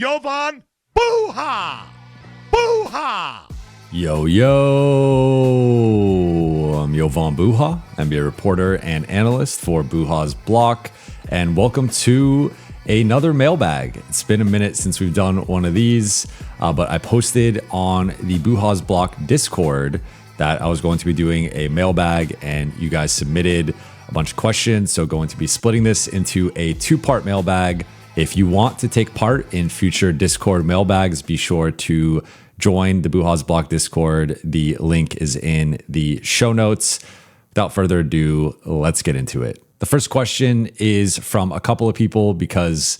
Jovan Buha! Buha! Yo, I'm Jovan Buha, NBA reporter and analyst for Buha's Block, and welcome to another mailbag. It's been a minute since we've done one of these, but I posted on the Buha's Block Discord that I was going to be doing a mailbag, and you guys submitted a bunch of questions, so going to be splitting this into a two-part mailbag. If you want to take part in future Discord mailbags, be sure to join the Buha's Block Discord. The link is in the show notes. Without further ado, let's get into it. The first question is from a couple of people because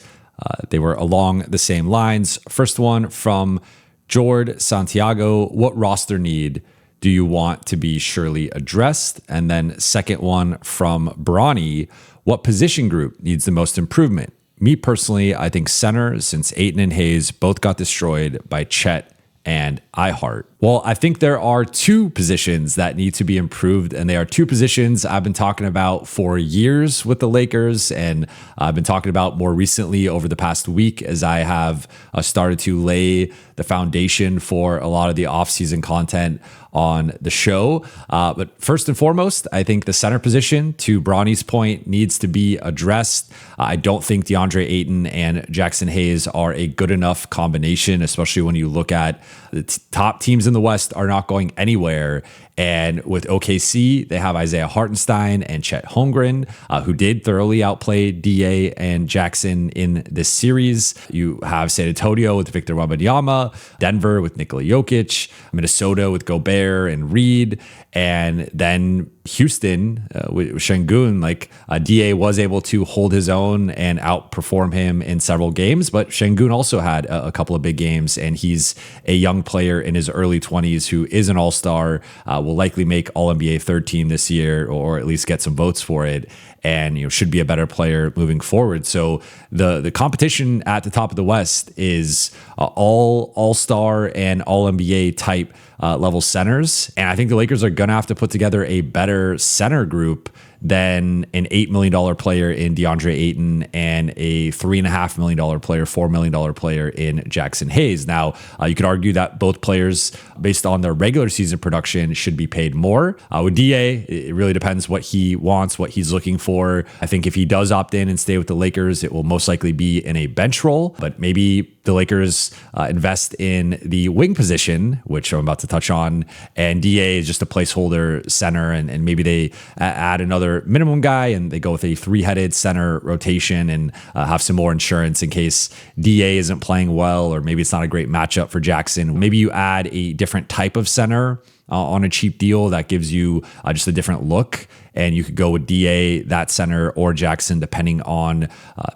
they were along the same lines. First one from Jord Santiago. What roster need do you want to be surely addressed? And then second one from Bronny. What position group needs the most improvement? Me personally, I think center, since Ayton and Hayes both got destroyed by Chet and iHeart. Well, I think there are two positions that need to be improved, and they are two positions I've been talking about for years with the Lakers, and I've been talking about more recently over the past week as I have started to lay the foundation for a lot of the offseason content on the show. But first and foremost, I think the center position, to Bronny's point, needs to be addressed. I don't think DeAndre Ayton and Jackson Hayes are a good enough combination, especially when you look at the top teams in the West are not going anywhere. And with OKC, they have Isaiah Hartenstein and Chet Holmgren, who did thoroughly outplay DA and Jackson in this series. You have San Antonio with Victor Wembanyama, Denver with Nikola Jokic, Minnesota with Gobert and Reed, and then Houston with Şengün. DA was able to hold his own and outperform him in several games, but Şengün also had a couple of big games, and he's a young player in his early 20s who is an all-star, will likely make All-NBA third team this year, or at least get some votes for it, and should be a better player moving forward. So the competition at the top of the West is all-star and All-NBA type level centers, and I think the Lakers are gonna have to put together a better center group than an $8 million player in DeAndre Ayton and a $3.5 million player, $4 million player in Jackson Hayes. Now, you could argue that both players, based on their regular season production, should be paid more. With DA, it really depends what he wants, what he's looking for. I think if he does opt in and stay with the Lakers, it will most likely be in a bench role, but maybe the Lakers invest in the wing position, which I'm about to touch on, and DA is just a placeholder center, and maybe they add another minimum guy and they go with a three-headed center rotation and have some more insurance in case DA isn't playing well, or maybe it's not a great matchup for Jackson. Maybe you add a different type of center on a cheap deal that gives you just a different look, and you could go with DA, that center, or Jackson, depending on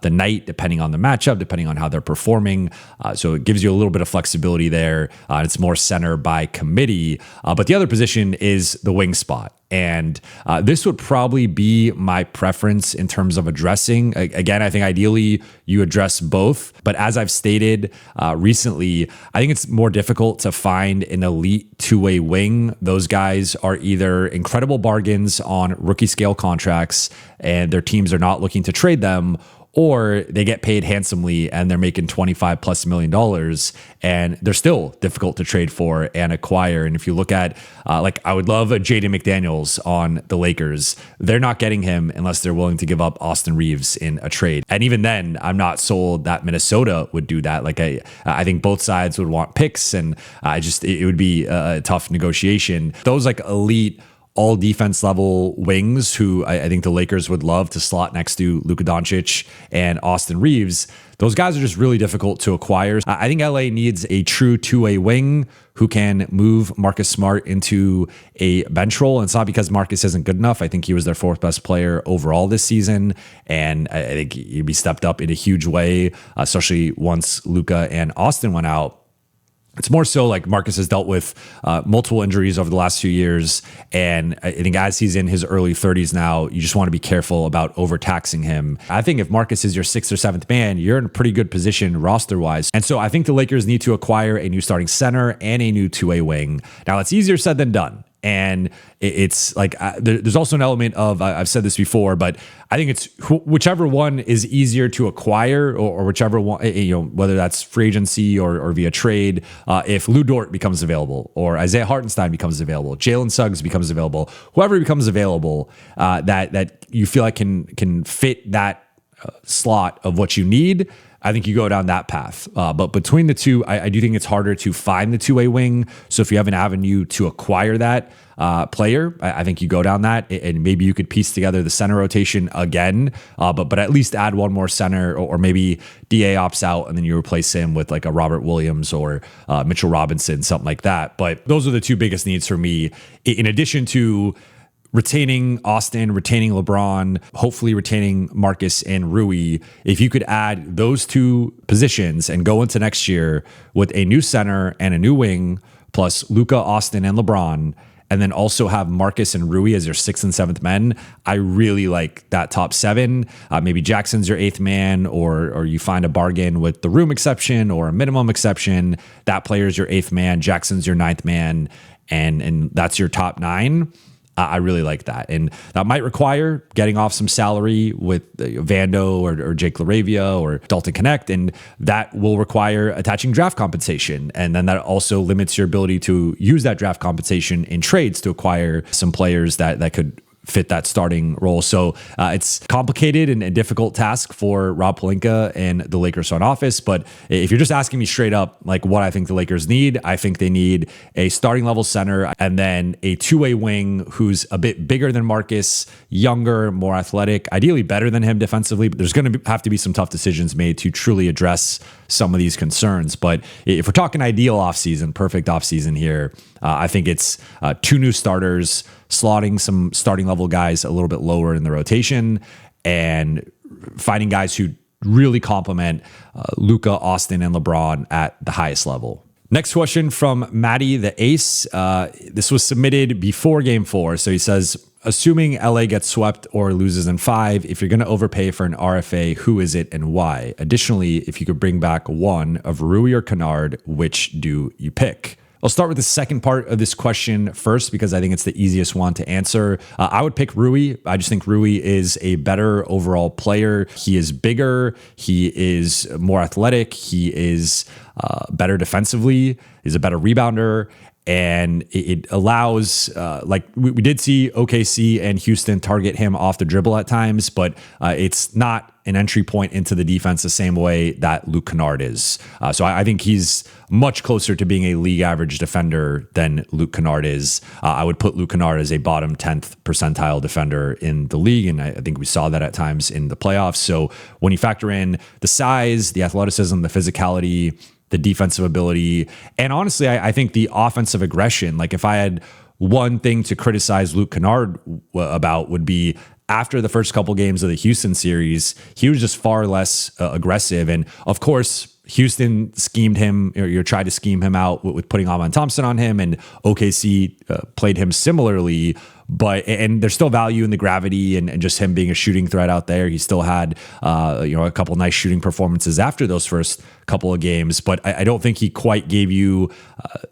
the night, depending on the matchup, depending on how they're performing. So it gives you a little bit of flexibility there. It's more center by committee. But the other position is the wing spot. And this would probably be my preference in terms of addressing. Again, I think ideally you address both. But as I've stated recently, I think it's more difficult to find an elite two-way wing. Those guys are either incredible bargains on rookie scale contracts and their teams are not looking to trade them, or they get paid handsomely and they're making $25+ million and they're still difficult to trade for and acquire. And if you look at, I would love a Jaden McDaniels on the Lakers. They're not getting him unless they're willing to give up Austin Reaves in a trade. And even then, I'm not sold that Minnesota would do that. I think both sides would want picks, and it would be a tough negotiation. Those elite all defense level wings who I think the Lakers would love to slot next to Luka Doncic and Austin Reaves. Those guys are just really difficult to acquire. I think LA needs a true two-way wing who can move Marcus Smart into a bench role. And it's not because Marcus isn't good enough. I think he was their fourth best player overall this season. And I think he'd be stepped up in a huge way, especially once Luka and Austin went out. It's more so Marcus has dealt with multiple injuries over the last few years. And I think as he's in his early 30s now, you just want to be careful about overtaxing him. I think if Marcus is your sixth or seventh man, you're in a pretty good position roster-wise. And so I think the Lakers need to acquire a new starting center and a new two-way wing. Now, it's easier said than done. And it's like there's also an element of, I've said this before, but I think it's whichever one is easier to acquire, or whichever one, whether that's free agency or via trade. If Lou Dort becomes available, or Isaiah Hartenstein becomes available, Jalen Suggs becomes available, whoever becomes available, that you feel like can fit that slot of what you need, I think you go down that path. But between the two, I do think it's harder to find the two-way wing. So if you have an avenue to acquire that player, I think you go down that, and maybe you could piece together the center rotation again, but at least add one more center, or maybe DA opts out and then you replace him with like a Robert Williams or Mitchell Robinson, something like that. But those are the two biggest needs for me, in addition to retaining Austin, retaining LeBron, hopefully retaining Marcus and Rui. If you could add those two positions and go into next year with a new center and a new wing, plus Luka, Austin, and LeBron, and then also have Marcus and Rui as your 6th and 7th men, I really like that top 7. Maybe Jackson's your 8th man, or you find a bargain with the room exception or a minimum exception. That player's your 8th man, Jackson's your 9th man, and that's your top 9. I really like that. And that might require getting off some salary with Vando or Jake LaRavia or Dalton Connect. And that will require attaching draft compensation. And then that also limits your ability to use that draft compensation in trades to acquire some players that could fit that starting role. So it's complicated and a difficult task for Rob Pelinka and the Lakers front office. But if you're just asking me straight up, like what I think the Lakers need, I think they need a starting level center and then a two-way wing who's a bit bigger than Marcus, younger, more athletic, ideally better than him defensively. But there's going to have to be some tough decisions made to truly address some of these concerns. But if we're talking ideal offseason, perfect offseason here, I think it's 2 new starters, slotting some starting level guys a little bit lower in the rotation, and finding guys who really complement Luka, Austin, and LeBron at the highest level. Next question from Maddie the Ace. This was submitted before Game 4. So he says, assuming LA gets swept or loses in 5, if you're going to overpay for an RFA, who is it and why? Additionally, if you could bring back one of Rui or Kennard, which do you pick? I'll start with the second part of this question first, because I think it's the easiest one to answer. I would pick Rui. I just think Rui is a better overall player. He is bigger. He is more athletic. He is better defensively. He's a better rebounder. And it allows, like we did see OKC and Houston target him off the dribble at times, but it's not an entry point into the defense the same way that Luke Kennard is. So I think he's much closer to being a league average defender than Luke Kennard is. I would put Luke Kennard as a bottom 10th percentile defender in the league, and I think we saw that at times in the playoffs. So when you factor in the size, the athleticism, the physicality, the defensive ability, and honestly, I think the offensive aggression, like if I had one thing to criticize Luke Kennard about would be after the first couple games of the Houston series, he was just far less aggressive. And of course, Houston schemed him, or tried to scheme him out with putting Amen Thompson on him, and OKC played him similarly. And there's still value in the gravity and just him being a shooting threat out there. He still had a couple nice shooting performances after those first couple of games, but I don't think he quite gave you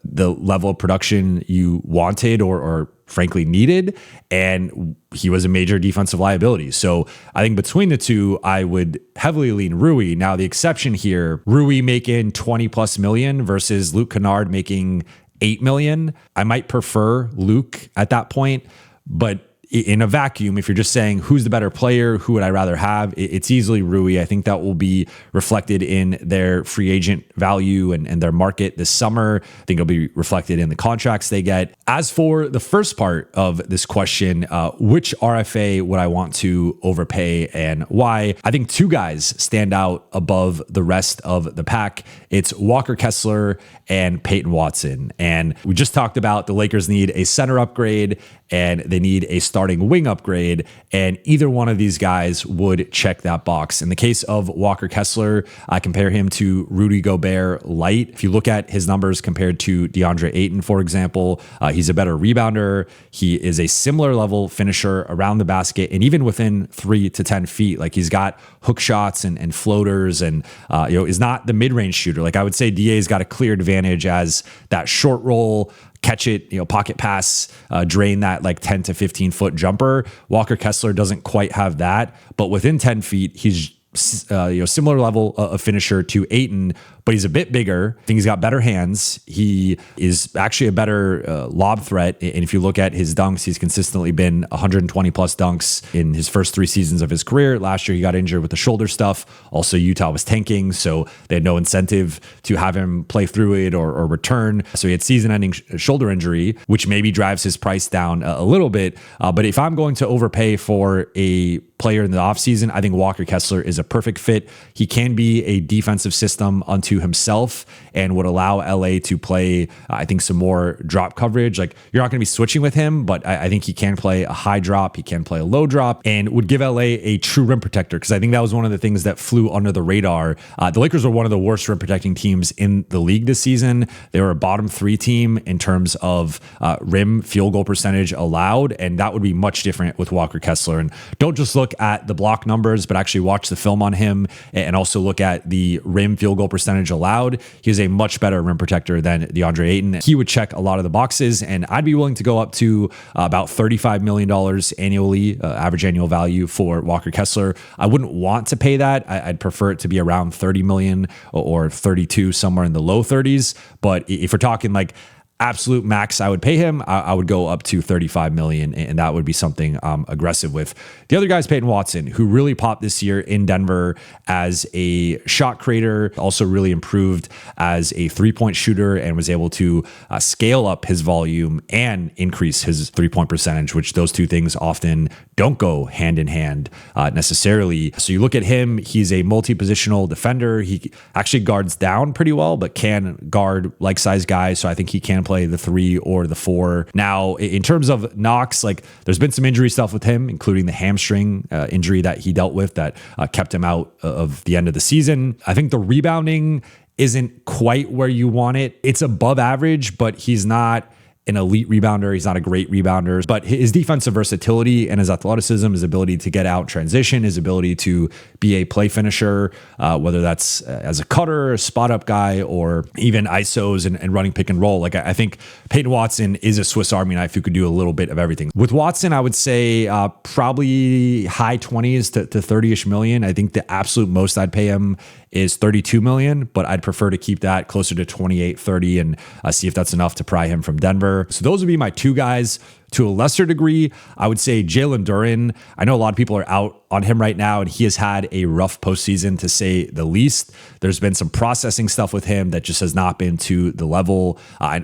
the level of production you wanted or frankly needed, and he was a major defensive liability. So I think between the two, I would heavily lean Rui. Now the exception here, Rui making 20 plus million versus Luke Kennard making 8 million. I might prefer Luke at that point, but in a vacuum, if you're just saying who's the better player, who would I rather have, it's easily Rui. I think that will be reflected in their free agent value and their market this summer. I think it'll be reflected in the contracts they get. As for the first part of this question, which RFA would I want to overpay and why? I think 2 guys stand out above the rest of the pack. It's Walker Kessler and Peyton Watson. And we just talked about the Lakers need a center upgrade and they need a starting wing upgrade, and either one of these guys would check that box. In the case of Walker Kessler, I compare him to Rudy Gobert light. If you look at his numbers compared to DeAndre Ayton, for example, he's a better rebounder. He is a similar level finisher around the basket and even within 3 to 10 feet. Like he's got hook shots and floaters and is not the mid-range shooter. Like I would say DA's got a clear advantage as that short roll catch it, pocket pass, drain that like 10 to 15 foot jumper. Walker Kessler doesn't quite have that, but within 10 feet, he's similar level of finisher to Ayton, but he's a bit bigger. I think he's got better hands. He is actually a better lob threat. And if you look at his dunks, he's consistently been 120 plus dunks in his first 3 seasons of his career. Last year, he got injured with the shoulder stuff. Also, Utah was tanking, so they had no incentive to have him play through it or return. So he had season-ending shoulder injury, which maybe drives his price down a little bit. But if I'm going to overpay for a player in the offseason, I think Walker Kessler is a perfect fit. He can be a defensive system unto himself and would allow LA to play, I think, some more drop coverage. Like, you're not going to be switching with him, but I think he can play a high drop. He can play a low drop and would give LA a true rim protector, because I think that was one of the things that flew under the radar. The Lakers were one of the worst rim protecting teams in the league this season. They were a bottom 3 team in terms of rim field goal percentage allowed, and that would be much different with Walker Kessler. And don't just look at the block numbers, but actually watch the film on him and also look at the rim field goal percentage allowed. He is a much better rim protector than DeAndre Ayton. He would check a lot of the boxes, and I'd be willing to go up to about $35 million annually, average annual value for Walker Kessler. I wouldn't want to pay that. I'd prefer it to be around 30 million or 32, somewhere in the low 30s. But if we're talking like absolute max I would pay him, I would go up to 35 million, and that would be something I'm aggressive with. The other guy is Peyton Watson, who really popped this year in Denver as a shot creator, also really improved as a 3-point shooter, and was able to scale up his volume and increase his 3-point percentage, which those two things often don't go hand in hand necessarily. So you look at him, he's a multi-positional defender. He actually guards down pretty well, but can guard like size guys. So I think he can play the 3 or the 4. Now, in terms of knocks, like, there's been some injury stuff with him, including the hamstring injury that he dealt with that kept him out of the end of the season. I think the rebounding isn't quite where you want it. It's above average, but he's not an elite rebounder. He's not a great rebounder, but his defensive versatility and his athleticism, his ability to get out transition, his ability to be a play finisher, whether that's as a cutter, a spot up guy, or even ISOs and running pick and roll. Like, I think Peyton Watson is a Swiss Army knife who could do a little bit of everything. With Watson, I would say probably high 20s to 30-ish million. I think the absolute most I'd pay him is 32 million, but I'd prefer to keep that closer to 28, 30 and see if that's enough to pry him from Denver. So those would be my 2 guys. To a lesser degree, I would say Jalen Duren. I know a lot of people are out on him right now, and he has had a rough postseason, to say the least. There's been some processing stuff with him that just has not been to the level.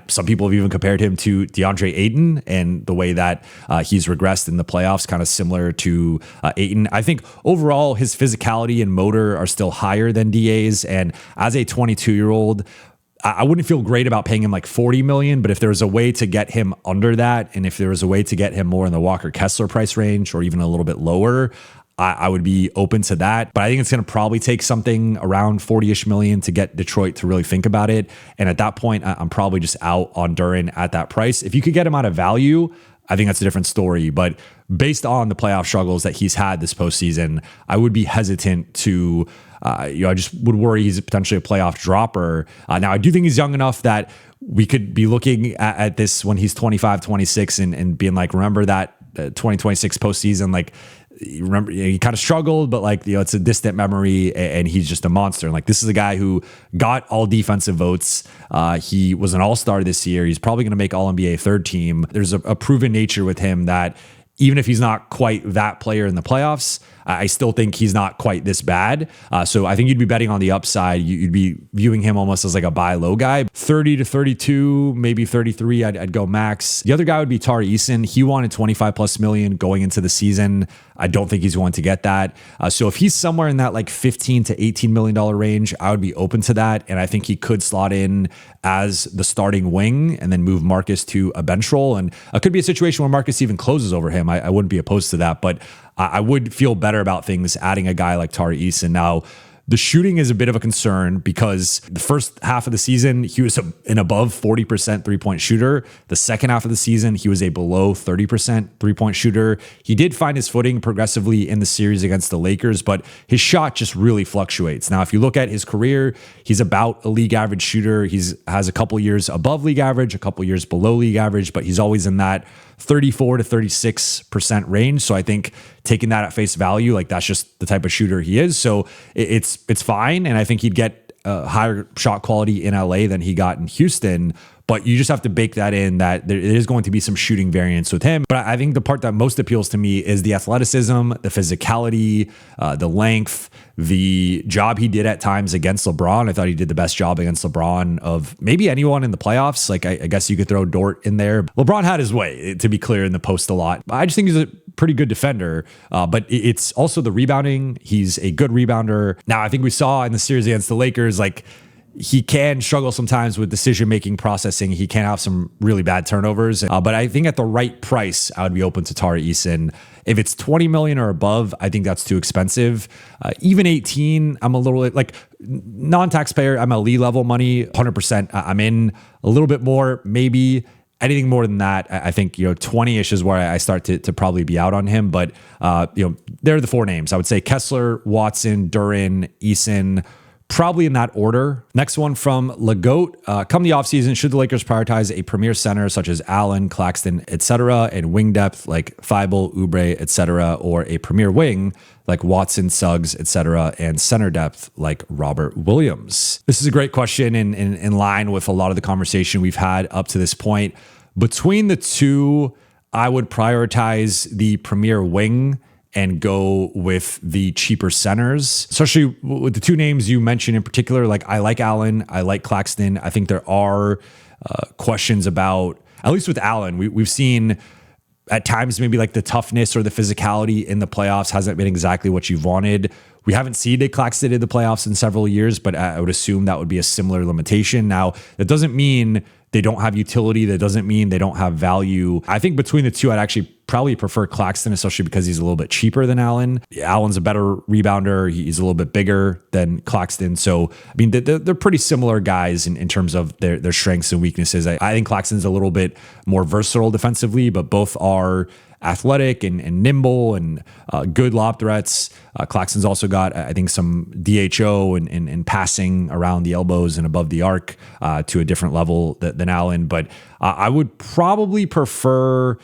Some people have even compared him to DeAndre Ayton, and the way that he's regressed in the playoffs, kind of similar to Ayton. I think overall his physicality and motor are still higher than DA's, and as a 22-year-old, I wouldn't feel great about paying him like 40 million, but if there was a way to get him under that, and if there was a way to get him more in the Walker Kessler price range or even a little bit lower, I would be open to that. But I think it's going to probably take something around 40-ish million to get Detroit to really think about it. And at that point, I'm probably just out on Duren at that price. If you could get him out of value, I think that's a different story. But based on the playoff struggles that he's had this postseason, I would be hesitant to I just would worry he's potentially a playoff dropper. Now, I do think he's young enough that we could be looking at this when he's 25, 26 and being like, remember that 2026 postseason, like, remember, he kind of struggled, but like, it's a distant memory, and he's just a monster. And like, this is a guy who got all defensive votes. He was an all-star this year. He's probably going to make All-NBA 3rd team. There's a proven nature with him that even if he's not quite that player in the playoffs, I still think he's not quite this bad. So I think you'd be betting on the upside. You'd be viewing him almost as like a buy low guy. 30 to 32, maybe 33, I'd go max. The other guy would be Tari Eason. He wanted 25 plus million going into the season. I don't think he's going to get that. So if he's somewhere in that like 15 to $18 million range, I would be open to that. And I think he could slot in as the starting wing and then move Marcus to a bench role. And it could be a situation where Marcus even closes over him. I wouldn't be opposed to that, but I would feel better about things adding a guy like Tari Eason. Now, The shooting is a bit of a concern because the first half of the season, he was an above 40% three-point shooter. The second half of the season, he was a below 30% three-point shooter. He did find his footing progressively in the series against the Lakers, but his shot just really fluctuates. Now, if you look at his career, he's about a league average shooter. Has a couple years above league average, a couple years below league average, but he's always in that 34 to 36% range. So I think taking that at face value, like that's just the type of shooter he is. So it's fine. And I think he'd get a higher shot quality in LA than he got in Houston. But you just have to bake that in that there is going to be some shooting variance with him. But I think the part that most appeals to me is the athleticism, the physicality, the length, the job he did at times against LeBron. I thought he did the best job against LeBron of maybe anyone in the playoffs. Like I guess you could throw Dort in there. LeBron had his way, to be clear, in the post a lot. I just think he's a pretty good defender, but it's also the rebounding. He's a good rebounder. Now, I think we saw in the series against the Lakers, like, he can struggle sometimes with decision-making processing. He can have some really bad turnovers. But I think at the right price, I would be open to Tari Eason. If it's $20 million or above, I think that's too expensive. Even 18, I'm a little like non-taxpayer MLE level money, 100%. I'm in a little bit more, maybe. Anything more than that, I think, 20-ish is where I start to probably be out on him. But, there are the four names. I would say Kessler, Watson, Duren, Eason, probably in that order. Next one from Legoat. Come the offseason, should the Lakers prioritize a premier center such as Allen, Claxton, etc., and wing depth like Thibault, Oubre, etc., or a premier wing like Watson, Suggs, etc., and center depth like Robert Williams? This is a great question in line with a lot of the conversation we've had up to this point. Between the two, I would prioritize the premier wing and go with the cheaper centers, especially with the two names you mentioned in particular. Like, I like Allen, I like Claxton. I think there are questions about, at least with Allen, we've seen at times maybe like the toughness or the physicality in the playoffs hasn't been exactly what you've wanted. We haven't seeded Claxton in the playoffs in several years, but I would assume that would be a similar limitation. Now, that doesn't mean they don't have utility. That doesn't mean they don't have value. I think between the two, I'd actually probably prefer Claxton, especially because he's a little bit cheaper than Allen. Allen's a better rebounder. He's a little bit bigger than Claxton. So, I mean, they're pretty similar guys in terms of their strengths and weaknesses. I think Claxton's a little bit more versatile defensively, but both are athletic and nimble and good lob threats. Claxton's also got, I think, some DHO and passing around the elbows and above the arc to a different level than Allen. But I would probably prefer,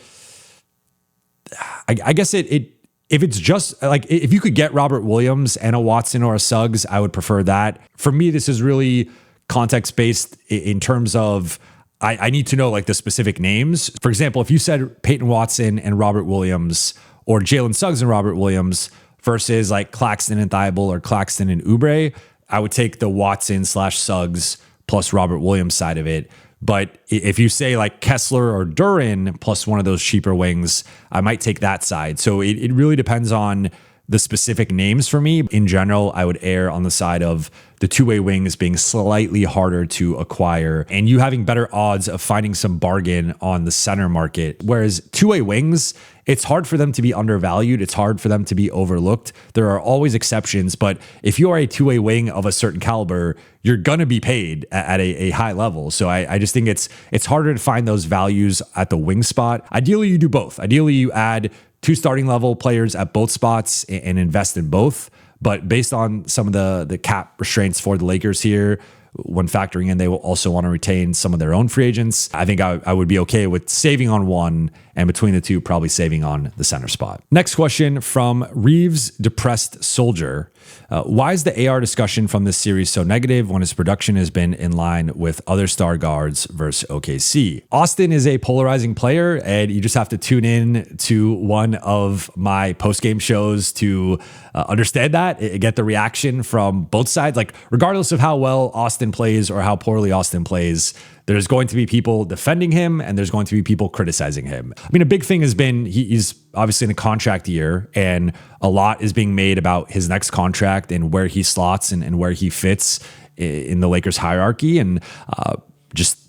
I guess if it's just like, if you could get Robert Williams and a Watson or a Suggs, I would prefer that. For me, this is really context based in terms of, I need to know like the specific names. For example, if you said Peyton Watson and Robert Williams, or Jalen Suggs and Robert Williams versus like Claxton and Thibault or Claxton and Oubre, I would take the Watson/Suggs plus Robert Williams side of it. But if you say like Kessler or Duren plus one of those cheaper wings, I might take that side. So it really depends on the specific names for me. In general, I would err on the side of the two-way wings being slightly harder to acquire and you having better odds of finding some bargain on the center market. Whereas two-way wings, it's hard for them to be undervalued. It's hard for them to be overlooked. There are always exceptions, but if you are a two-way wing of a certain caliber, you're going to be paid at a high level. So I just think it's harder to find those values at the wing spot. Ideally, you do both. Ideally, you add two starting level players at both spots and invest in both. But based on some of the cap restraints for the Lakers here, when factoring in, they will also want to retain some of their own free agents. I think I would be okay with saving on one, and between the two, probably saving on the center spot. Next question from Reaves Depressed Soldier. Why is the AR discussion from this series so negative when his production has been in line with other star guards versus OKC? Austin is a polarizing player, and you just have to tune in to one of my post-game shows to understand that, get the reaction from both sides. Like, regardless of how well Austin plays or how poorly Austin plays, there's going to be people defending him and there's going to be people criticizing him. I mean, a big thing has been he's obviously in a contract year, and a lot is being made about his next contract and where he slots and where he fits in the Lakers hierarchy. And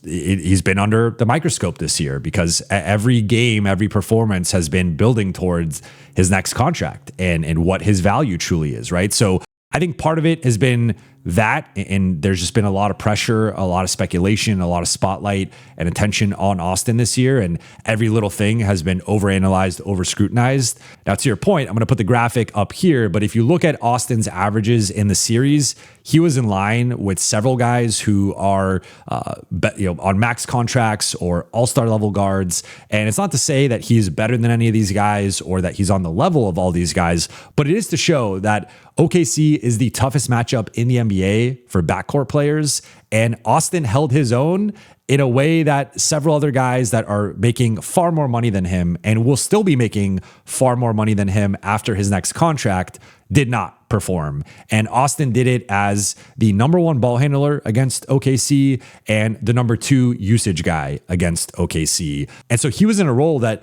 he's been under the microscope this year because every game, every performance has been building towards his next contract and what his value truly is, right? So I think part of it has been that, and there's just been a lot of pressure, a lot of speculation, a lot of spotlight and attention on Austin this year, and every little thing has been overanalyzed, over-scrutinized. Now, to your point, I'm going to put the graphic up here, but if you look at Austin's averages in the series, he was in line with several guys who are on max contracts or all-star level guards, and it's not to say that he's better than any of these guys or that he's on the level of all these guys, but it is to show that OKC is the toughest matchup in the NBA for backcourt players, and Austin held his own in a way that several other guys that are making far more money than him and will still be making far more money than him after his next contract did not perform. And Austin did it as the number one ball handler against OKC and the number 2 usage guy against OKC. And so he was in a role that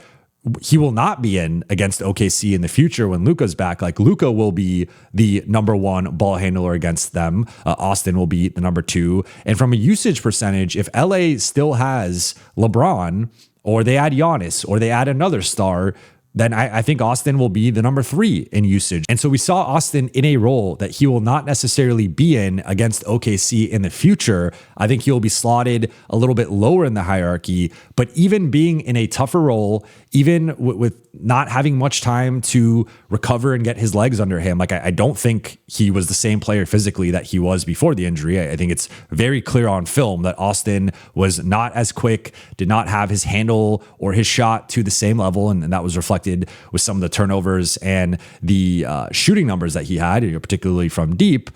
he will not be in against OKC in the future when Luka's back. Like, Luka will be the number 1 ball handler against them. Austin will be the number 2. And from a usage percentage, if LA still has LeBron, or they add Giannis, or they add another star, then I think Austin will be the number 3 in usage. And so we saw Austin in a role that he will not necessarily be in against OKC in the future. I think he'll be slotted a little bit lower in the hierarchy, but even being in a tougher role, even with not having much time to recover and get his legs under him, like I don't think he was the same player physically that he was before the injury. I think it's very clear on film that Austin was not as quick, did not have his handle or his shot to the same level, and that was reflected with some of the turnovers and the shooting numbers that he had, particularly from deep.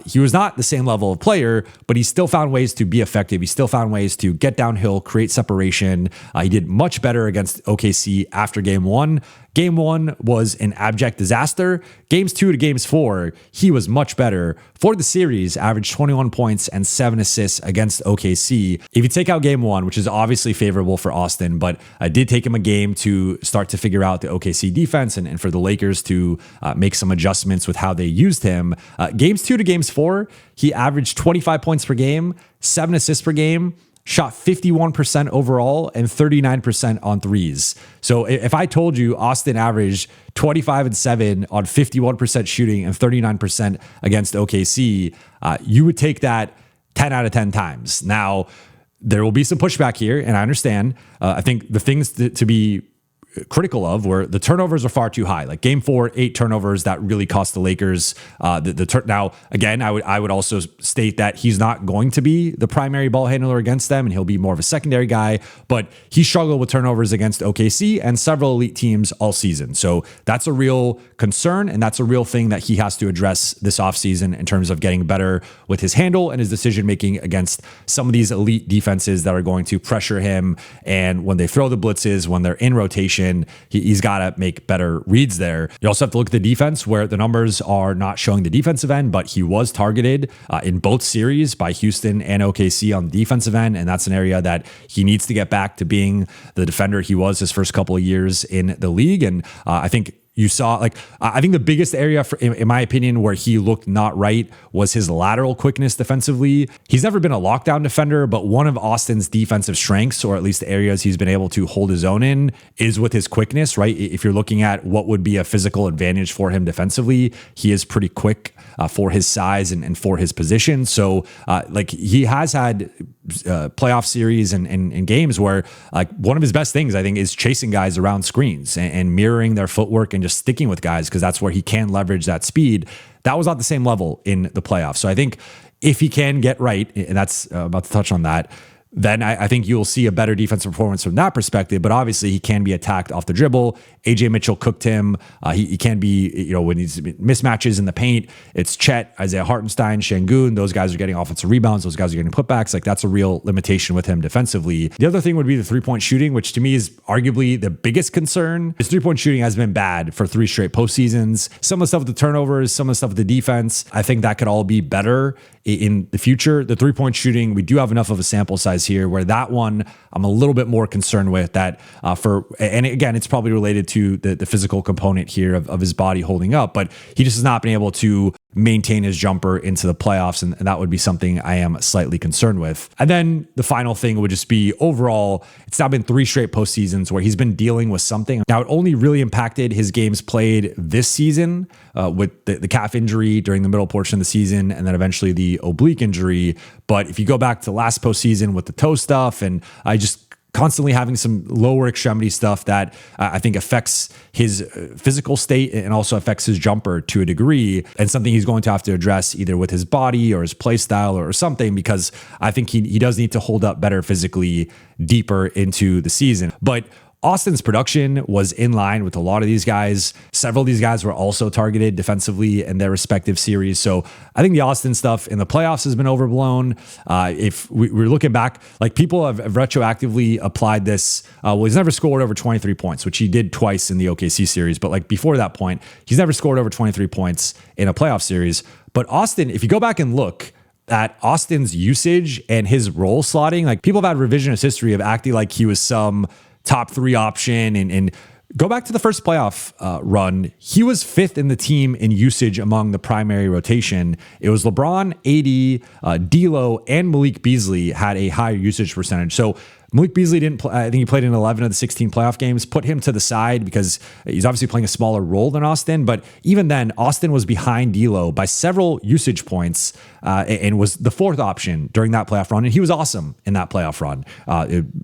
He was not the same level of player, but he still found ways to be effective. He still found ways to get downhill, create separation. He did much better against OKC after game 1. Game 1 was an abject disaster. Games 2 to games 4, he was much better. For the series, averaged 21 points and 7 assists against OKC. If you take out game 1, which is obviously favorable for Austin, but I did take him a game to start to figure out the OKC defense and for the Lakers to make some adjustments with how they used him. Games 2 to games 4, he averaged 25 points per game, 7 assists per game, shot 51% overall and 39% on threes. So if I told you Austin averaged 25 and 7 on 51% shooting and 39% against OKC, you would take that 10 out of 10 times. Now, there will be some pushback here, and I understand. I think the things to be critical of were the turnovers are far too high. Like game 4, 8 turnovers that really cost the Lakers. Now, again, I would also state that he's not going to be the primary ball handler against them, and he'll be more of a secondary guy. But he struggled with turnovers against OKC and several elite teams all season. So that's a real concern, and that's a real thing that he has to address this offseason in terms of getting better with his handle and his decision making against some of these elite defenses that are going to pressure him. And when they throw the blitzes, when they're in rotation, he's got to make better reads there. You also have to look at the defense, where the numbers are not showing the defensive end, but he was targeted in both series by Houston and OKC on the defensive end, and that's an area that he needs to get back to being the defender he was his first couple of years in the league. And I think you saw, I think the biggest area, in my opinion, where he looked not right was his lateral quickness defensively. He's never been a lockdown defender, but one of Austin's defensive strengths, or at least the areas he's been able to hold his own in, is with his quickness, right? If you're looking at what would be a physical advantage for him defensively, he is pretty quick for his size and for his position. So he has had playoff series and games where one of his best things, I think, is chasing guys around screens and mirroring their footwork and just sticking with guys, because that's where he can leverage that speed. That was not the same level in the playoffs. So I think if he can get right, and that's about to touch on that, then I think you'll see a better defensive performance from that perspective. But obviously, he can be attacked off the dribble. AJ Mitchell cooked him. He can be, when he's mismatches in the paint, it's Chet, Isaiah Hartenstein, Şengün. Those guys are getting offensive rebounds. Those guys are getting putbacks. Like, that's a real limitation with him defensively. The other thing would be the three-point shooting, which to me is arguably the biggest concern. His three-point shooting has been bad for 3 straight postseasons. Some of the stuff with the turnovers, some of the stuff with the defense, I think that could all be better in the future. The three-point shooting, we do have enough of a sample size here where that one I'm a little bit more concerned with that and again, it's probably related to the physical component here of his body holding up, but he just has not been able to maintain his jumper into the playoffs, and that would be something I am slightly concerned with. And then the final thing would just be overall, it's now been 3 straight postseasons where he's been dealing with something. Now, it only really impacted his games played this season with the calf injury during the middle portion of the season, and then eventually the oblique injury. But if you go back to last postseason with the toe stuff, and I just constantly having some lower extremity stuff that I think affects his physical state and also affects his jumper to a degree, and something he's going to have to address either with his body or his play style or something, because I think he does need to hold up better physically deeper into the season. But Austin's production was in line with a lot of these guys. Several of these guys were also targeted defensively in their respective series. So I think the Austin stuff in the playoffs has been overblown. If we're looking back, like people have retroactively applied this. Well, he's never scored over 23 points, which he did twice in the OKC series. But like before that point, he's never scored over 23 points in a playoff series. But Austin, if you go back and look at Austin's usage and his role slotting, like people have had revisionist history of acting like he was some top 3 option, and go back to the first playoff run. He was 5th in the team in usage among the primary rotation. It was LeBron, AD, D'Lo, and Malik Beasley had a higher usage percentage. So Malik Beasley didn't play. I think he played in 11 of the 16 playoff games. Put him to the side because he's obviously playing a smaller role than Austin. But even then, Austin was behind D'Lo by several usage points and was the 4th option during that playoff run. And he was awesome in that playoff run.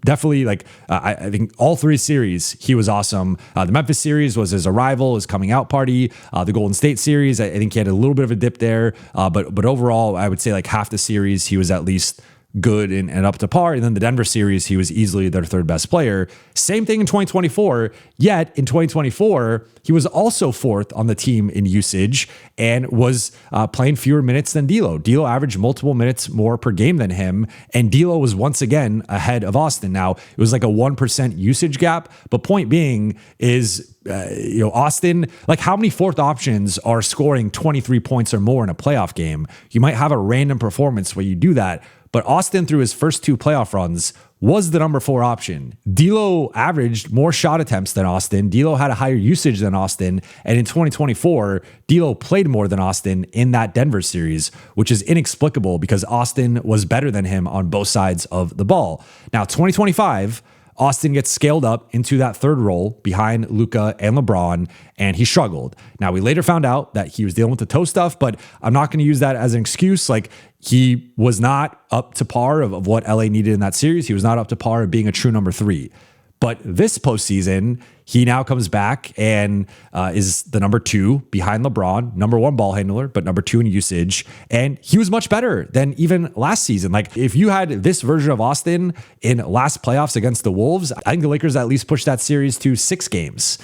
Definitely, like I think all 3 series, he was awesome. The Memphis series was his arrival, his coming out party. The Golden State series, I think he had a little bit of a dip there. But overall, I would say like half the series, he was at least good and up to par. And then the Denver series, he was easily their 3rd best player. Same thing in 2024. Yet in 2024, he was also 4th on the team in usage and was playing fewer minutes than D'Lo. D'Lo averaged multiple minutes more per game than him, and D'Lo was once again ahead of Austin. Now, it was like a 1% usage gap, but point being is Austin, like how many 4th options are scoring 23 points or more in a playoff game? You might have a random performance where you do that, but Austin, through his first 2 playoff runs, was the number 4 option. D'Lo averaged more shot attempts than Austin. D'Lo had a higher usage than Austin. And in 2024, D'Lo played more than Austin in that Denver series, which is inexplicable because Austin was better than him on both sides of the ball. Now, 2025, Austin gets scaled up into that 3rd role behind Luka and LeBron, and he struggled. Now, we later found out that he was dealing with the toe stuff, but I'm not going to use that as an excuse. Like, he was not up to par of what LA needed in that series. He was not up to par of being a true number 3. But this postseason, he now comes back and is the number 2 behind LeBron, number 1 ball handler, but number 2 in usage. And he was much better than even last season. Like if you had this version of Austin in last playoffs against the Wolves, I think the Lakers at least pushed that series to 6 games.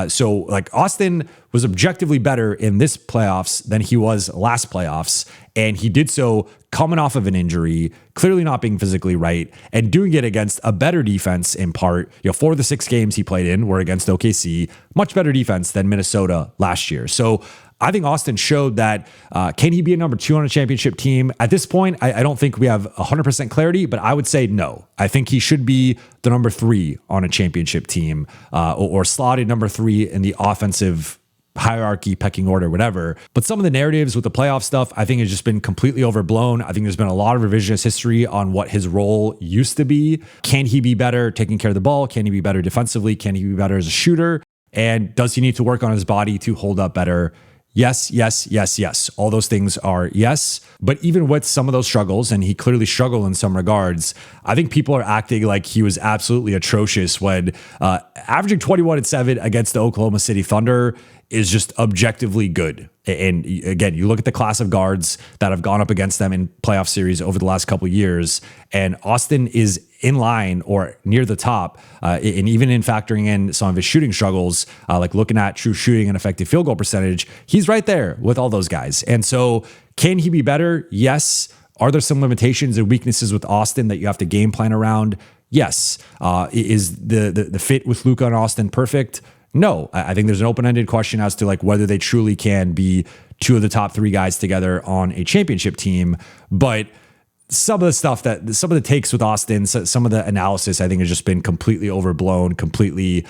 So like Austin was objectively better in this playoffs than he was last playoffs. And he did so coming off of an injury, clearly not being physically right, and doing it against a better defense in part. 4 of the 6 games he played in were against OKC, much better defense than Minnesota last year. So I think Austin showed that, can he be a number 2 on a championship team? At this point, I don't think we have 100% clarity, but I would say no. I think he should be the number 3 on a championship team or slotted number 3 in the offensive hierarchy, pecking order, whatever. But some of the narratives with the playoff stuff, I think has just been completely overblown. I think there's been a lot of revisionist history on what his role used to be. Can he be better taking care of the ball? Can he be better defensively? Can he be better as a shooter? And does he need to work on his body to hold up better? Yes, yes, yes, yes. All those things are yes. But even with some of those struggles, and he clearly struggled in some regards, I think people are acting like he was absolutely atrocious when averaging 21-7 against the Oklahoma City Thunder is just objectively good. And again, you look at the class of guards that have gone up against them in playoff series over the last couple of years, and Austin is in line or near the top. And even in factoring in some of his shooting struggles, like looking at true shooting and effective field goal percentage, he's right there with all those guys. And so can he be better? Yes. Are there some limitations and weaknesses with Austin that you have to game plan around? Yes. Is the fit with Luka and Austin perfect? No. I think there's an open-ended question as to like whether they truly can be 2 of the top 3 guys together on a championship team. But some of the takes with Austin, some of the analysis, I think has just been completely overblown, completely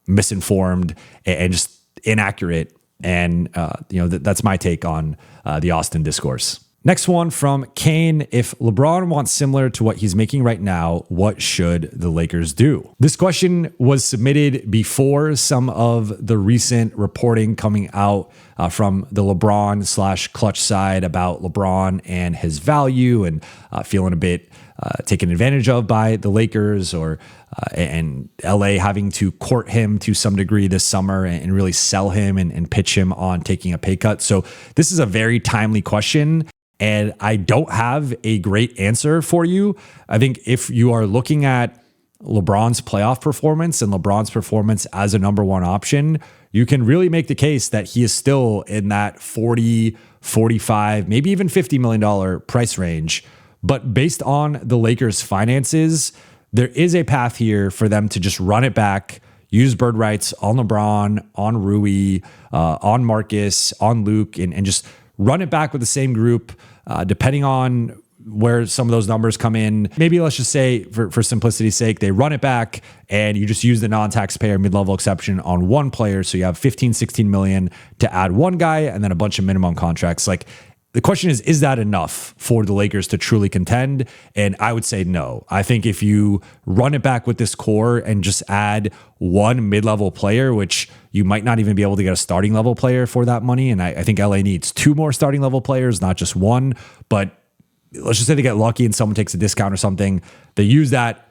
misinformed, and just inaccurate. And, that's my take on the Austin discourse. Next one from Kane. If LeBron wants similar to what he's making right now, what should the Lakers do? This question was submitted before some of the recent reporting coming out from the LeBron/Clutch side about LeBron and his value and feeling a bit taken advantage of by the Lakers and LA having to court him to some degree this summer and really sell him and pitch him on taking a pay cut. So this is a very timely question. And I don't have a great answer for you. I think if you are looking at LeBron's playoff performance and LeBron's performance as a number one option, you can really make the case that he is still in that 40, 45, maybe even $50 million price range. But based on the Lakers' finances, there is a path here for them to just run it back, use bird rights on LeBron, on Rui, on Marcus, on Luke, and just run it back with the same group, depending on where some of those numbers come in. Maybe let's just say, for simplicity's sake, they run it back and you just use the non-taxpayer mid-level exception on one player. So you have 15, 16 million to add one guy and then a bunch of minimum contracts. Like, the question is that enough for the Lakers to truly contend? And I would say no. I think if you run it back with this core and just add one mid-level player, which you might not even be able to get a starting level player for that money. And I think LA needs two more starting level players, not just one. But let's just say they get lucky and someone takes a discount or something. They use that.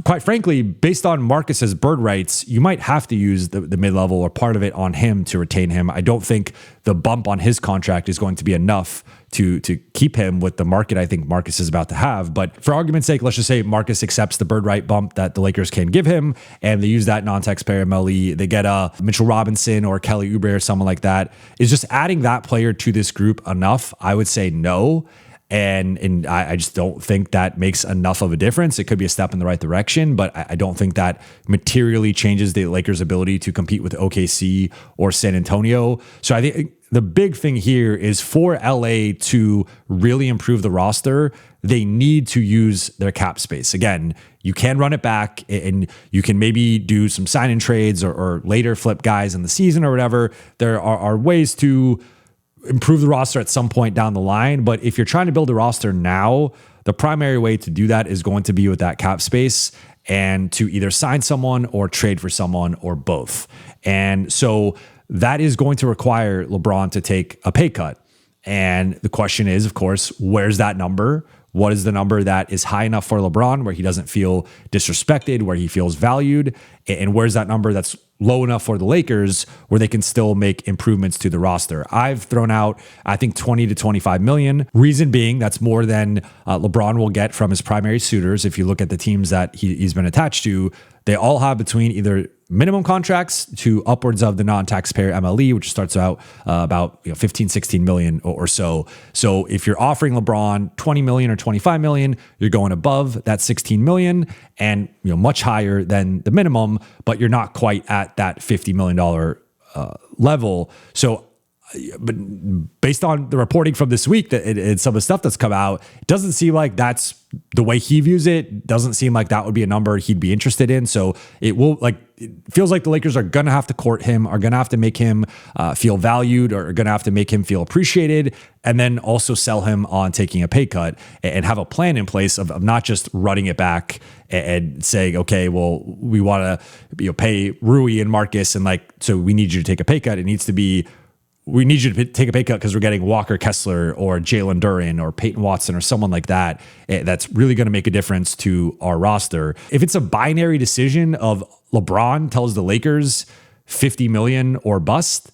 Quite frankly, based on Marcus's bird rights, you might have to use the mid-level or part of it on him to retain him. I don't think the bump on his contract is going to be enough to keep him with the market I think Marcus is about to have. But for argument's sake, let's just say Marcus accepts the bird right bump that the Lakers can give him, and they use that non-taxpayer MLE. They get a Mitchell Robinson or Kelly Oubre or someone like that. Is just adding that player to this group enough? I would say no. And I just don't think that makes enough of a difference. It could be a step in the right direction, but I don't think that materially changes the Lakers' ability to compete with OKC or San Antonio. So I think the big thing here is for LA to really improve the roster, they need to use their cap space. Again, you can run it back and you can maybe do some sign-in trades or later flip guys in the season or whatever. There are ways to improve the roster at some point down the line. But if you're trying to build a roster now, the primary way to do that is going to be with that cap space and to either sign someone or trade for someone or both. And so that is going to require LeBron to take a pay cut. And the question is, of course, where's that number? What is the number that is high enough for LeBron where he doesn't feel disrespected, where he feels valued? And where's that number that's low enough for the Lakers where they can still make improvements to the roster? I've thrown out, I think, 20 to 25 million. Reason being, that's more than LeBron will get from his primary suitors. If you look at the teams that he's been attached to, they all have between either minimum contracts to upwards of the non-taxpayer MLE, which starts out about 15, 16 million or so. So if you're offering LeBron 20 million or 25 million, you're going above that 16 million and much higher than the minimum, but you're not quite at that $50 million level. So, but based on the reporting from this week and some of the stuff that's come out, it doesn't seem like that's the way he views it. Doesn't seem like that would be a number he'd be interested in. So it feels like the Lakers are going to have to court him, are going to have to make him feel valued, or are going to have to make him feel appreciated, and then also sell him on taking a pay cut and have a plan in place of not just running it back and saying, okay, well, we want to pay Rui and Marcus, and so we need you to take a pay cut. It needs to be, we need you to take a pay cut because we're getting Walker Kessler or Jalen Duren or Peyton Watson or someone like that. That's really going to make a difference to our roster. If it's a binary decision of LeBron tells the Lakers 50 million or bust,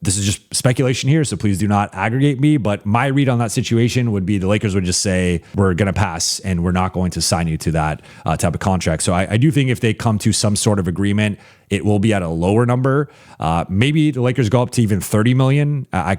this is just speculation here, so please do not aggregate me. But my read on that situation would be the Lakers would just say, we're going to pass and we're not going to sign you to that type of contract. So I do think if they come to some sort of agreement, it will be at a lower number. Maybe the Lakers go up to even 30 million. I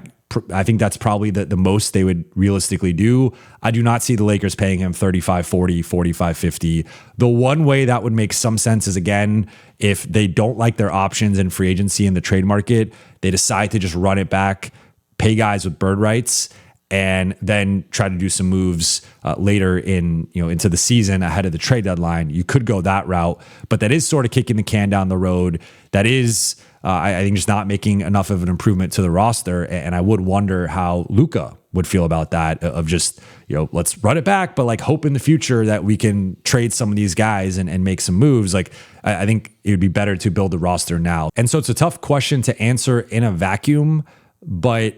think that's probably the most they would realistically do. I do not see the Lakers paying him 35, 40, 45, 50. The one way that would make some sense is, again, if they don't like their options in free agency in the trade market, they decide to just run it back, pay guys with bird rights, and then try to do some moves later into the season ahead of the trade deadline. You could go that route, but that is sort of kicking the can down the road. That is I think just not making enough of an improvement to the roster. And I would wonder how Luka would feel about that, of just, let's run it back, but like hope in the future that we can trade some of these guys and make some moves. Like, I think it would be better to build the roster now. And so it's a tough question to answer in a vacuum, but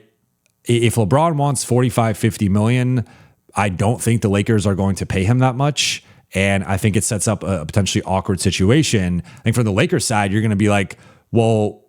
if LeBron wants 45, 50 million, I don't think the Lakers are going to pay him that much. And I think it sets up a potentially awkward situation. I think from the Lakers side, you're going to be like, well,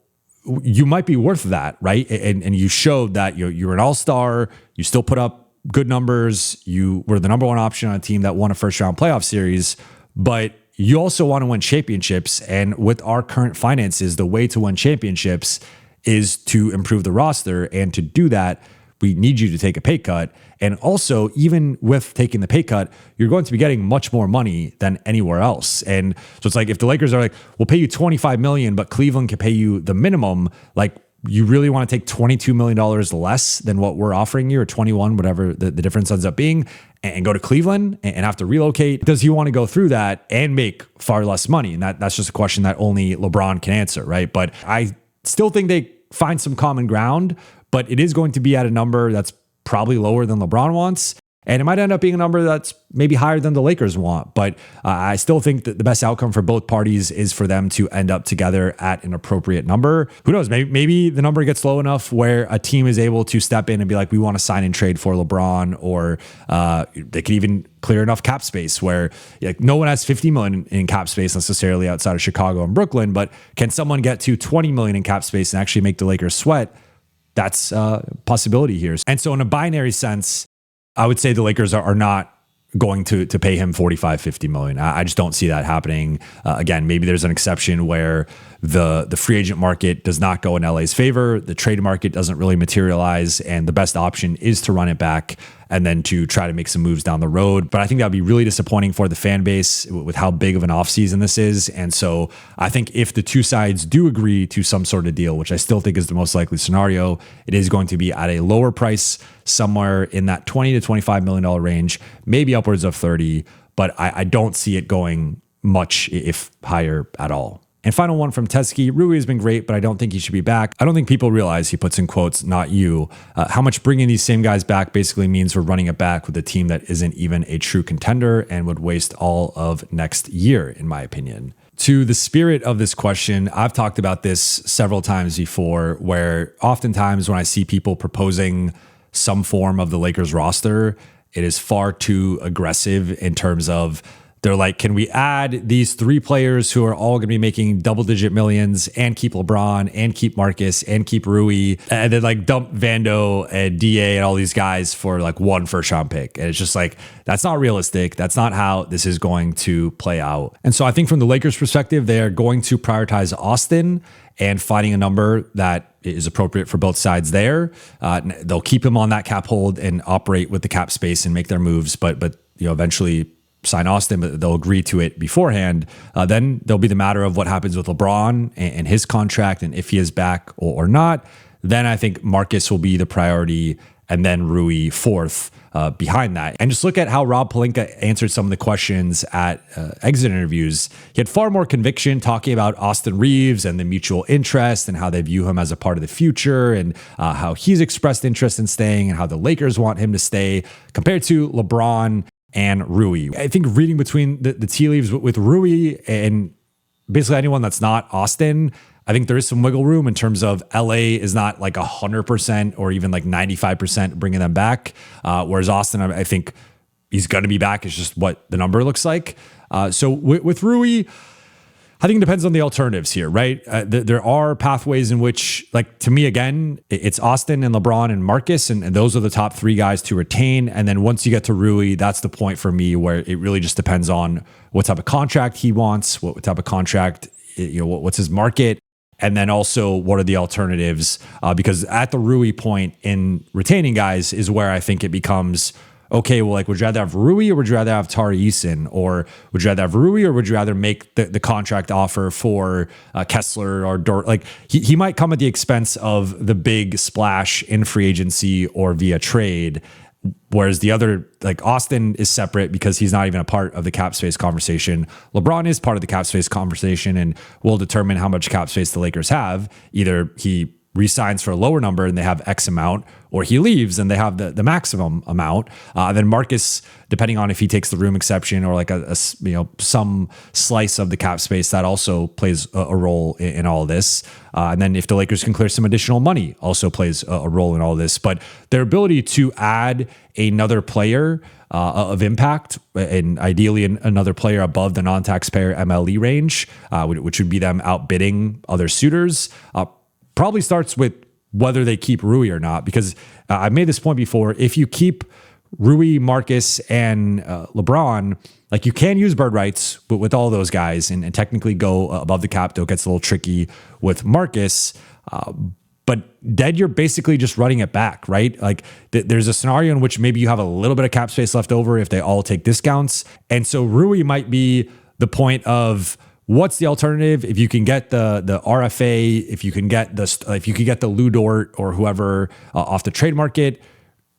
you might be worth that, right? And you showed that you're an all-star. You still put up good numbers. You were the number one option on a team that won a first-round playoff series. But you also want to win championships. And with our current finances, the way to win championships is to improve the roster. And to do that, we need you to take a pay cut. And also, even with taking the pay cut, you're going to be getting much more money than anywhere else. And so it's like, if the Lakers are like, we'll pay you $25 million, but Cleveland can pay you the minimum, like, you really want to take $22 million less than what we're offering you, or 21, whatever the difference ends up being, and go to Cleveland and have to relocate? Does he want to go through that and make far less money? And that's just a question that only LeBron can answer, right? But I still think they find some common ground, but it is going to be at a number that's probably lower than LeBron wants. And it might end up being a number that's maybe higher than the Lakers want. But I still think that the best outcome for both parties is for them to end up together at an appropriate number. Who knows? Maybe the number gets low enough where a team is able to step in and be like, we want to sign and trade for LeBron, or they could even clear enough cap space where, like, no one has 50 million in cap space necessarily outside of Chicago and Brooklyn, but can someone get to 20 million in cap space and actually make the Lakers sweat? That's a possibility here. And so in a binary sense, I would say the Lakers are not going to pay him 45, 50 million. I just don't see that happening. Again, maybe there's an exception where the free agent market does not go in LA's favor. The trade market doesn't really materialize, and the best option is to run it back and then to try to make some moves down the road. But I think that would be really disappointing for the fan base with how big of an offseason this is. And so I think if the two sides do agree to some sort of deal, which I still think is the most likely scenario, it is going to be at a lower price, somewhere in that $20 to $25 million range, maybe upwards of 30. But I don't see it going much, if higher at all. And final one from Teskey: Rui has been great, but I don't think he should be back. I don't think people realize, he puts in quotes, not you, how much bringing these same guys back basically means we're running it back with a team that isn't even a true contender and would waste all of next year, in my opinion. To the spirit of this question, I've talked about this several times before, where oftentimes when I see people proposing some form of the Lakers roster, it is far too aggressive in terms of, they're like, can we add these three players who are all going to be making double-digit millions and keep LeBron and keep Marcus and keep Rui, and then like dump Vando and DA and all these guys for like one first-round pick? And it's just like, that's not realistic. That's not how this is going to play out. And so I think from the Lakers' perspective, they are going to prioritize Austin and finding a number that is appropriate for both sides there. They'll keep him on that cap hold and operate with the cap space and make their moves, but eventually sign Austin, but they'll agree to it beforehand. Then there'll be the matter of what happens with LeBron and his contract, and if he is back or not. Then I think Marcus will be the priority, and then Rui fourth behind that. And just look at how Rob Pelinka answered some of the questions at exit interviews. He had far more conviction talking about Austin Reaves and the mutual interest and how they view him as a part of the future, and how he's expressed interest in staying and how the Lakers want him to stay, compared to LeBron and Rui. I think reading between the tea leaves with Rui and basically anyone that's not Austin, I think there is some wiggle room in terms of LA is not like 100% or even like 95% bringing them back. Whereas Austin, I think he's going to be back. It's just what the number looks like. So with Rui, I think it depends on the alternatives here, right? There are pathways in which, like, to me, again, it's Austin and LeBron and Marcus, and those are the top three guys to retain. And then once you get to Rui, that's the point for me where it really just depends on what type of contract he wants, what type of contract, what's his market, and then also what are the alternatives? Because at the Rui point in retaining guys is where I think it becomes, okay, well, like, would you rather have Rui or would you rather have Tari Eason? Or would you rather have Rui or would you rather make the contract offer for Kessler or Dort? Like, he might come at the expense of the big splash in free agency or via trade. Whereas the other, like Austin is separate because he's not even a part of the cap space conversation. LeBron is part of the cap space conversation and will determine how much cap space the Lakers have. Either he resigns for a lower number and they have X amount, or he leaves and they have the maximum amount. Then Marcus, depending on if he takes the room exception or like some slice of the cap space, that also plays a role in all of this. And then if the Lakers can clear some additional money, also plays a role in all of this. But their ability to add another player of impact, and ideally another player above the non-taxpayer MLE range, which would be them outbidding other suitors, probably starts with whether they keep Rui or not, because I've made this point before. If you keep Rui, Marcus, and LeBron, like you can use bird rights with all those guys and technically go above the cap, though it gets a little tricky with Marcus. But then you're basically just running it back, right? Like there's a scenario in which maybe you have a little bit of cap space left over if they all take discounts. And so Rui might be the point of, what's the alternative? If you can get the RFA, if you can get the Lou Dort or whoever off the trade market,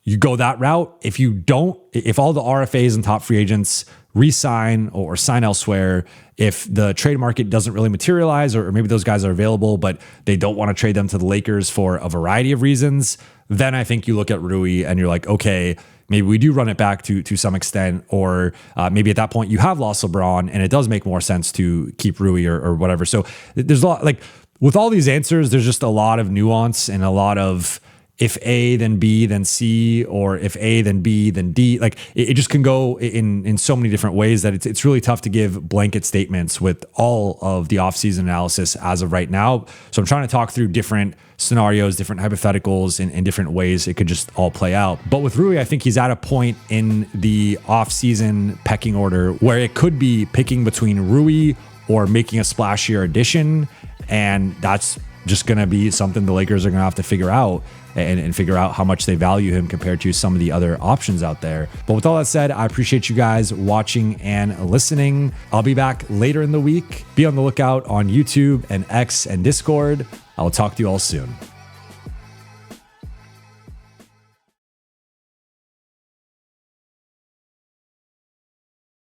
you go that route. If you don't, if all the RFAs and top free agents re-sign or sign elsewhere, if the trade market doesn't really materialize, or maybe those guys are available, but they don't want to trade them to the Lakers for a variety of reasons, then I think you look at Rui and you're like, okay, maybe we do run it back to some extent, or maybe at that point you have lost LeBron and it does make more sense to keep Rui or whatever. So there's a lot, like with all these answers, there's just a lot of nuance and a lot of if A, then B, then C, or if A, then B, then D. Like it just can go in so many different ways that it's really tough to give blanket statements with all of the offseason analysis as of right now. So I'm trying to talk through different scenarios, different hypotheticals, in different ways it could just all play out. But with Rui, I think he's at a point in the offseason pecking order where it could be picking between Rui or making a splashier addition. And that's just going to be something the Lakers are going to have to figure out and figure out how much they value him compared to some of the other options out there. But with all that said, I appreciate you guys watching and listening. I'll be back later in the week. Be on the lookout on YouTube and X and Discord. I will talk to you all soon.